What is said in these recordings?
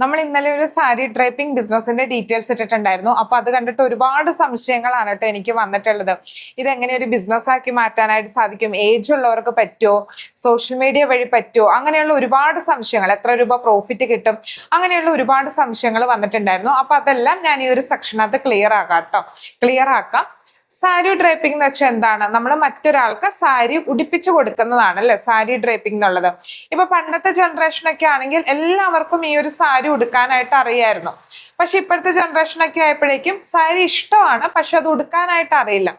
നമ്മൾ ഇന്നലെ ഒരു സാരി ഡ്രൈപ്പിംഗ് ബിസിനസിന്റെ ഡീറ്റെയിൽസ് ഇട്ടിട്ടുണ്ടായിരുന്നു. അപ്പൊ അത് കണ്ടിട്ട് ഒരുപാട് സംശയങ്ങളാണ് കേട്ടോ എനിക്ക് വന്നിട്ടുള്ളത്. ഇതെങ്ങനെ ഒരു ബിസിനസ് ആക്കി മാറ്റാനായിട്ട് സാധിക്കും, ഏജ് ഉള്ളവർക്ക് പറ്റുമോ, സോഷ്യൽ മീഡിയ വഴി പറ്റുമോ, അങ്ങനെയുള്ള ഒരുപാട് സംശയങ്ങൾ, എത്ര രൂപ പ്രോഫിറ്റ് കിട്ടും, അങ്ങനെയുള്ള ഒരുപാട് സംശയങ്ങൾ വന്നിട്ടുണ്ടായിരുന്നു. അപ്പൊ അതെല്ലാം ഞാൻ ഈ ഒരു സെക്ഷനകത്ത് ക്ലിയർ ആക്കാം. സാരി ഡ്രൈപ്പിംഗ് എന്ന് വെച്ചാൽ എന്താണ്? നമ്മൾ മറ്റൊരാൾക്ക് സാരി ഉടുപ്പിച്ചു കൊടുക്കുന്നതാണ് അല്ലെ സാരി ഡ്രൈപ്പിംഗ് എന്നുള്ളത്. ഇപ്പൊ പണ്ടത്തെ ജനറേഷനൊക്കെ ആണെങ്കിൽ എല്ലാവർക്കും ഈ ഒരു സാരി ഉടുക്കാനായിട്ട് അറിയായിരുന്നു. പക്ഷെ ഇപ്പോഴത്തെ ജനറേഷനൊക്കെ ആയപ്പോഴേക്കും സാരി ഇഷ്ടമാണ്, പക്ഷെ അത് ഉടുക്കാനായിട്ട് അറിയില്ല.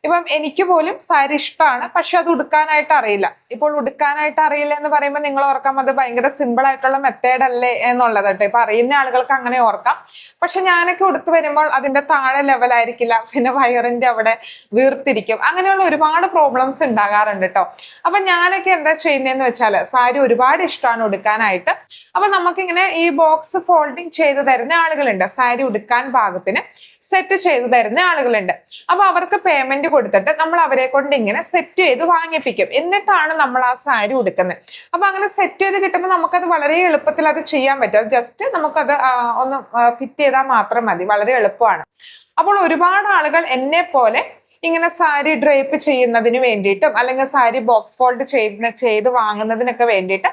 ഇപ്പം എനിക്ക് പോലും സാരി ഇഷ്ടമാണ്, പക്ഷെ അത് ഉടുക്കാനായിട്ട് അറിയില്ല. ഇപ്പോൾ ഉടുക്കാനായിട്ട് അറിയില്ല എന്ന് പറയുമ്പോൾ നിങ്ങൾ ഓർക്കാം അത് ഭയങ്കര സിമ്പിൾ ആയിട്ടുള്ള മെത്തേഡ് അല്ലേ എന്നുള്ളത് കേട്ടോ. ഇപ്പൊ അറിയുന്ന ആളുകൾക്ക് അങ്ങനെ ഓർക്കാം. പക്ഷെ ഞാനൊക്കെ ഉടുത്തു വരുമ്പോൾ അതിന്റെ താഴെ ലെവലായിരിക്കില്ല, പിന്നെ വയറിന്റെ അവിടെ വീർത്തിരിക്കും, അങ്ങനെയുള്ള ഒരുപാട് പ്രോബ്ലംസ് ഉണ്ടാകാറുണ്ട് കേട്ടോ. അപ്പൊ ഞാനൊക്കെ എന്താ ചെയ്യുന്നതെന്ന് വെച്ചാൽ സാരി ഒരുപാട് ഇഷ്ടമാണ് ഉടുക്കാനായിട്ട്. അപ്പൊ നമുക്കിങ്ങനെ ഈ ബോക്സ് ഫോൾഡിങ് ചെയ്ത് തരുന്ന ആളുകളുണ്ട്, സാരി ഉടുക്കാൻ പാകത്തിന് സെറ്റ് ചെയ്ത് തരുന്ന ആളുകളുണ്ട്. അപ്പൊ അവർക്ക് പേയ്മെന്റ് കൊടുത്തിട്ട് നമ്മൾ അവരെ കൊണ്ട് ഇങ്ങനെ സെറ്റ് ചെയ്ത് വാങ്ങിപ്പിക്കും. എന്നിട്ടാണ് നമ്മൾ ആ സാരി ഉടുക്കുന്നത്. അപ്പൊ അങ്ങനെ സെറ്റ് ചെയ്ത് കിട്ടുമ്പോൾ നമുക്കത് വളരെ എളുപ്പത്തിൽ അത് ചെയ്യാൻ പറ്റും. ജസ്റ്റ് നമുക്കത് ഒന്ന് ഫിറ്റ് ചെയ്താൽ മാത്രം മതി, വളരെ എളുപ്പമാണ്. അപ്പോൾ ഒരുപാട് ആളുകൾ എന്നെ പോലെ ഇങ്ങനെ സാരി ഡ്രൈപ്പ് ചെയ്യുന്നതിന് വേണ്ടിയിട്ടും അല്ലെങ്കിൽ സാരി ബോക്സ് ഫോൾഡ് ചെയ്ത് വാങ്ങുന്നതിനൊക്കെ വേണ്ടിയിട്ട്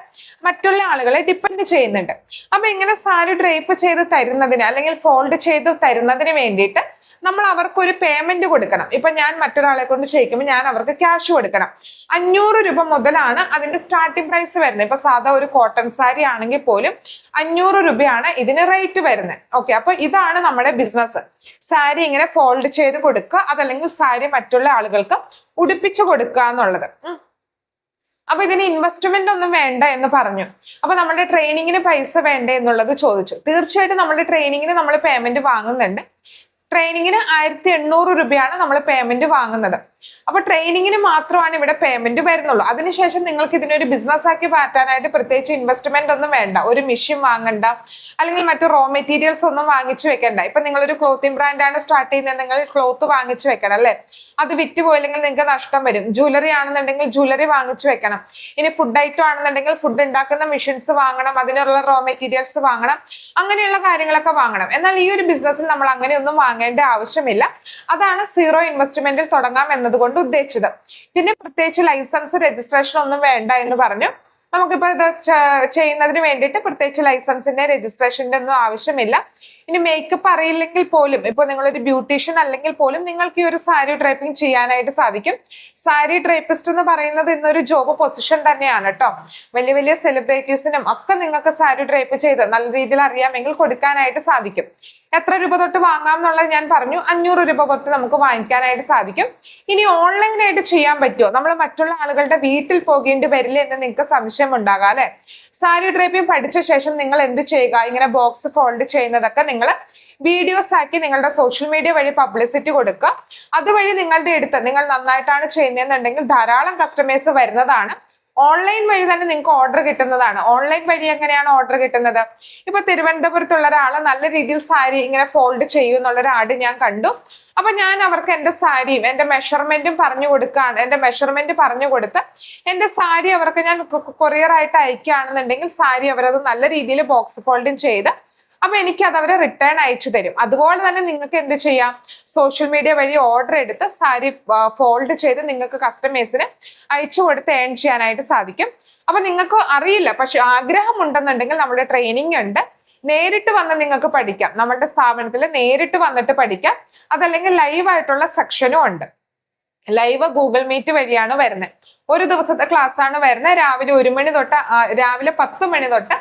മറ്റുള്ള ആളുകളെ ഡിപ്പെൻഡ് ചെയ്യുന്നുണ്ട്. അപ്പൊ ഇങ്ങനെ സാരി ഡ്രൈപ്പ് ചെയ്ത് തരുന്നതിന് അല്ലെങ്കിൽ ഫോൾഡ് ചെയ്ത് തരുന്നതിന് വേണ്ടിയിട്ട് നമ്മൾ അവർക്കൊരു പേയ്മെന്റ് കൊടുക്കണം. ഇപ്പൊ ഞാൻ മറ്റൊരാളെ കൊണ്ട് ചെയ്യിക്കുമ്പോൾ ഞാൻ അവർക്ക് ക്യാഷ് കൊടുക്കണം. 500 രൂപ മുതലാണ് അതിന്റെ സ്റ്റാർട്ടിംഗ് പ്രൈസ് വരുന്നത്. ഇപ്പൊ സാധാ ഒരു കോട്ടൺ സാരി ആണെങ്കിൽ പോലും 500 രൂപയാണ് ഇതിന് റേറ്റ് വരുന്നത്. ഓക്കെ, അപ്പൊ ഇതാണ് നമ്മുടെ ബിസിനസ്. സാരി ഇങ്ങനെ ഫോൾഡ് ചെയ്ത് കൊടുക്കുക, അതല്ലെങ്കിൽ സാരി മറ്റുള്ള ആളുകൾക്ക് ഉടുപ്പിച്ചു കൊടുക്കുക എന്നുള്ളത്. അപ്പൊ ഇതിന് ഇൻവെസ്റ്റ്മെന്റ് ഒന്നും വേണ്ട എന്ന് പറഞ്ഞു. അപ്പൊ നമ്മുടെ ട്രെയിനിങ്ങിന് പൈസ വേണ്ടേ എന്നുള്ളത് ചോദിച്ചു. തീർച്ചയായിട്ടും നമ്മുടെ ട്രെയിനിങ്ങിന് നമ്മൾ പേയ്മെന്റ് വാങ്ങുന്നുണ്ട്. ട്രെയിനിങ്ങിന് 1800 രൂപയാണ് നമ്മൾ പേയ്മെന്റ് വാങ്ങുന്നത്. അപ്പൊ ട്രെയിനിങ്ങിന് മാത്രമാണ് ഇവിടെ പേയ്മെന്റ് വരുന്നുള്ളൂ. അതിനുശേഷം നിങ്ങൾക്ക് ഇതിനൊരു ബിസിനസ് ആക്കി മാറ്റാനായിട്ട് പ്രത്യേകിച്ച് ഇൻവെസ്റ്റ്മെന്റ് ഒന്നും വേണ്ട. ഒരു മെഷീൻ വാങ്ങണ്ട, അല്ലെങ്കിൽ മറ്റു റോ മെറ്റീരിയൽസ് ഒന്നും വാങ്ങിച്ചു വെക്കണ്ട. ഇപ്പൊ നിങ്ങളൊരു ക്ലോത്തിങ് ബ്രാൻഡാണ് സ്റ്റാർട്ട് ചെയ്യുന്നത്, നിങ്ങൾ ക്ലോത്ത് വാങ്ങിച്ചു വെക്കണം അല്ലെ. അത് വിറ്റ് പോയില്ലെങ്കിൽ നിങ്ങൾക്ക് നഷ്ടം വരും. ജ്വല്ലറി ആണെന്നുണ്ടെങ്കിൽ ജ്വല്ലറി വാങ്ങിച്ചു വെക്കണം. ഇനി ഫുഡ് ഐറ്റം ആണെന്നുണ്ടെങ്കിൽ ഫുഡ് ഉണ്ടാക്കുന്ന മെഷീൻസ് വാങ്ങണം, അതിനുള്ള റോ മെറ്റീരിയൽസ് വാങ്ങണം, അങ്ങനെയുള്ള കാര്യങ്ങളൊക്കെ വാങ്ങണം. എന്നാൽ ഈ ഒരു ബിസിനസ്സിൽ നമ്മൾ അങ്ങനെയൊന്നും വാങ്ങേണ്ട ആവശ്യമില്ല. അതാണ് സീറോ ഇൻവെസ്റ്റ്മെന്റിൽ തുടങ്ങാം എന്നതുകൊണ്ട് ഉദ്ദേശിച്ചത്. പിന്നെ പ്രത്യേകിച്ച് ലൈസൻസ് രജിസ്ട്രേഷൻ ഒന്നും വേണ്ട എന്ന് പറഞ്ഞു. നമുക്കിപ്പോ ഇത് ചെയ്യുന്നതിന് വേണ്ടിയിട്ട് പ്രത്യേകിച്ച് ലൈസൻസിന്റെ രജിസ്ട്രേഷന്റെ ഒന്നും ആവശ്യമില്ല. ഇനി മേക്കപ്പ് അറിയില്ലെങ്കിൽ പോലും, ഇപ്പൊ നിങ്ങളൊരു ബ്യൂട്ടീഷ്യൻ അല്ലെങ്കിൽ പോലും നിങ്ങൾക്ക് ഈ ഒരു സാരി ഡ്രൈപ്പിംഗ് ചെയ്യാനായിട്ട് സാധിക്കും. സാരി ഡ്രൈപ്പിസ്റ്റ് എന്ന് പറയുന്നത് ഇന്നൊരു ജോബ് പൊസിഷൻ തന്നെയാണ് കേട്ടോ. വലിയ വലിയ സെലിബ്രിറ്റീസിനും ഒക്കെ നിങ്ങൾക്ക് സാരി ഡ്രൈപ്പ് ചെയ്ത് നല്ല രീതിയിൽ അറിയാമെങ്കിൽ കൊടുക്കാനായിട്ട് സാധിക്കും. എത്ര രൂപ തൊട്ട് വാങ്ങാം എന്നുള്ളത് ഞാൻ പറഞ്ഞു. 500 രൂപ തൊട്ട് നമുക്ക് വാങ്ങിക്കാനായിട്ട് സാധിക്കും. ഇനി ഓൺലൈനായിട്ട് ചെയ്യാൻ പറ്റുമോ? നമ്മൾ മറ്റുള്ള ആളുകളുടെ വീട്ടിൽ പോകേണ്ടി വരില്ല എന്ന് നിങ്ങൾക്ക് സംശയം ഉണ്ടാകാം അല്ലെ. സാരി ഡ്രൈപ്പിംഗ് പഠിച്ച ശേഷം നിങ്ങൾ എന്ത് ചെയ്യുക? ഇങ്ങനെ ബോക്സ് ഫോൾഡ് ചെയ്യുന്നതൊക്കെ നിങ്ങൾ വീഡിയോസ് ആക്കി നിങ്ങളുടെ സോഷ്യൽ മീഡിയ വഴി പബ്ലിസിറ്റി കൊടുക്കുക. അതുവഴി നിങ്ങളുടെ അടുത്ത് നിങ്ങൾ നന്നായിട്ടാണ് ചെയ്യുന്നതെന്നുണ്ടെങ്കിൽ ധാരാളം കസ്റ്റമേഴ്സ് വരുന്നതാണ്. ഓൺലൈൻ വഴി തന്നെ നിങ്ങൾക്ക് ഓർഡർ കിട്ടുന്നതാണ്. ഓൺലൈൻ വഴി എങ്ങനെയാണ് ഓർഡർ കിട്ടുന്നത്? ഇപ്പൊ തിരുവനന്തപുരത്തുള്ള ഒരാള് നല്ല രീതിയിൽ സാരി ഇങ്ങനെ ഫോൾഡ് ചെയ്യും എന്നുള്ളൊരു ആഡ് ഞാൻ കണ്ടു. അപ്പൊ ഞാൻ അവർക്ക് എന്റെ സാരിയും എന്റെ മെഷർമെന്റും പറഞ്ഞു കൊടുക്കുകയാണ്. എന്റെ മെഷർമെന്റ് പറഞ്ഞു കൊടുത്ത് എന്റെ സാരി അവർക്ക് ഞാൻ കൊറിയർ ആയിട്ട് അയക്കുകയാണെന്നുണ്ടെങ്കിൽ സാരി അവരത് നല്ല രീതിയിൽ ബോക്സ് ഫോൾഡിങ് ചെയ്ത് അപ്പൊ എനിക്ക് അത് അവരെ റിട്ടേൺ അയച്ചു തരും. അതുപോലെ തന്നെ നിങ്ങൾക്ക് എന്ത് ചെയ്യാം? സോഷ്യൽ മീഡിയ വഴി ഓർഡർ എടുത്ത് സാരി ഫോൾഡ് ചെയ്ത് നിങ്ങൾക്ക് കസ്റ്റമേഴ്സിന് അയച്ചു കൊടുത്ത് ഏൺ ചെയ്യാനായിട്ട് സാധിക്കും. അപ്പൊ നിങ്ങൾക്ക് അറിയില്ല, പക്ഷെ ആഗ്രഹം ഉണ്ടെന്നുണ്ടെങ്കിൽ നമ്മുടെ ട്രെയിനിങ് ഉണ്ട്. നേരിട്ട് വന്ന് നിങ്ങൾക്ക് പഠിക്കാം. നമ്മളുടെ സ്ഥാപനത്തിൽ നേരിട്ട് വന്നിട്ട് പഠിക്കാം. അതല്ലെങ്കിൽ ലൈവ് ആയിട്ടുള്ള സെക്ഷനും ഉണ്ട്. ലൈവ് ഗൂഗിൾ മീറ്റ് വഴിയാണ് വരുന്നത്. ഒരു ദിവസത്തെ ക്ലാസ് ആണ് വരുന്നത്. രാവിലെ 1 മണി തൊട്ട് രാവിലെ 10 മണി തൊട്ട്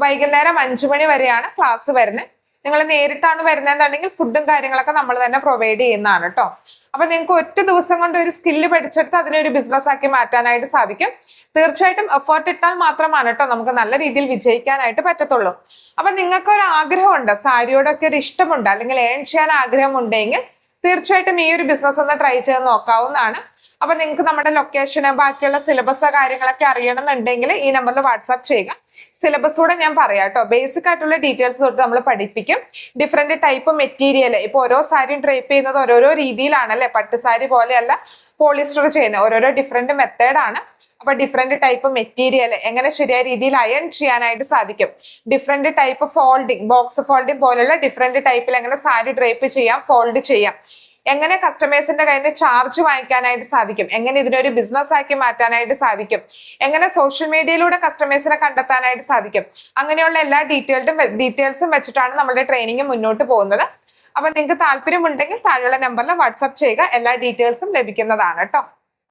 വൈകുന്നേരം 5 മണി വരെയാണ് ക്ലാസ് വരുന്നത്. നിങ്ങൾ നേരിട്ടാണ് വരുന്നതെന്നുണ്ടെങ്കിൽ ഫുഡും കാര്യങ്ങളൊക്കെ നമ്മൾ തന്നെ പ്രൊവൈഡ് ചെയ്യുന്നതാണ് കേട്ടോ. അപ്പൊ നിങ്ങൾക്ക് ഒറ്റ ദിവസം കൊണ്ട് ഒരു സ്കില്ല് പഠിച്ചെടുത്ത് അതിനൊരു ബിസിനസ് ആക്കി മാറ്റാനായിട്ട് സാധിക്കും. തീർച്ചയായിട്ടും എഫേർട്ട് ഇട്ടാൽ മാത്രമാണ് കേട്ടോ നമുക്ക് നല്ല രീതിയിൽ വിജയിക്കാനായിട്ട് പറ്റത്തുള്ളൂ. അപ്പൊ നിങ്ങൾക്ക് ഒരു ആഗ്രഹമുണ്ട്, സാരിയോടൊക്കെ ഒരു ഇഷ്ടമുണ്ട്, അല്ലെങ്കിൽ ഏൺ ചെയ്യാൻ ആഗ്രഹമുണ്ടെങ്കിൽ തീർച്ചയായിട്ടും ഈ ഒരു ബിസിനസ് ഒന്ന് ട്രൈ ചെയ്ത് നോക്കാവുന്നതാണ്. അപ്പൊ നിങ്ങൾക്ക് നമ്മുടെ ലൊക്കേഷന് ബാക്കിയുള്ള സിലബസ് കാര്യങ്ങളൊക്കെ അറിയണമെന്നുണ്ടെങ്കിൽ ഈ നമ്പറിൽ വാട്സാപ്പ് ചെയ്യുക. സിലബസ് കൂടെ ഞാൻ പറയാം കേട്ടോ. ബേസിക് ആയിട്ടുള്ള ഡീറ്റെയിൽസ് തൊട്ട് നമ്മൾ പഠിപ്പിക്കും. ഡിഫറെന്റ് ടൈപ്പ് മെറ്റീരിയൽ, ഇപ്പൊ ഓരോ സാരിയും ഡ്രൈപ്പ് ചെയ്യുന്നത് ഓരോരോ രീതിയിലാണല്ലേ. പട്ടുസാരി പോലെയല്ല പോളിസ്റ്റർ ചെയ്യുന്നത്, ഓരോരോ ഡിഫറെന്റ് മെത്തേഡാണ്. അപ്പൊ ഡിഫറെന്റ് ടൈപ്പ് മെറ്റീരിയൽ എങ്ങനെ ശരിയായ രീതിയിൽ അയൺ ചെയ്യാനായിട്ട് സാധിക്കും, different type folding, box folding പോലുള്ള ഡിഫറെന്റ് ടൈപ്പിൽ എങ്ങനെ സാരി ഡ്രേപ്പ് ചെയ്യാം, ഫോൾഡ് ചെയ്യാം, എങ്ങനെ കസ്റ്റമേഴ്സിന്റെ കയ്യിൽ നിന്ന് ചാർജ് വാങ്ങിക്കാനായിട്ട് സാധിക്കും, എങ്ങനെ ഇതിനൊരു ബിസിനസ് ആക്കി മാറ്റാനായിട്ട് സാധിക്കും, എങ്ങനെ സോഷ്യൽ മീഡിയയിലൂടെ കസ്റ്റമേഴ്സിനെ കണ്ടെത്താനായിട്ട് സാധിക്കും, അങ്ങനെയുള്ള എല്ലാ ഡീറ്റെയിൽസും വെച്ചിട്ടാണ് നമ്മുടെ ട്രെയിനിങ് മുന്നോട്ട് പോകുന്നത്. അപ്പൊ നിങ്ങൾക്ക് താല്പര്യമുണ്ടെങ്കിൽ താഴെയുള്ള നമ്പറിൽ വാട്സ്ആപ്പ് ചെയ്യുക, എല്ലാ ഡീറ്റെയിൽസും ലഭിക്കുന്നതാണ് കേട്ടോ.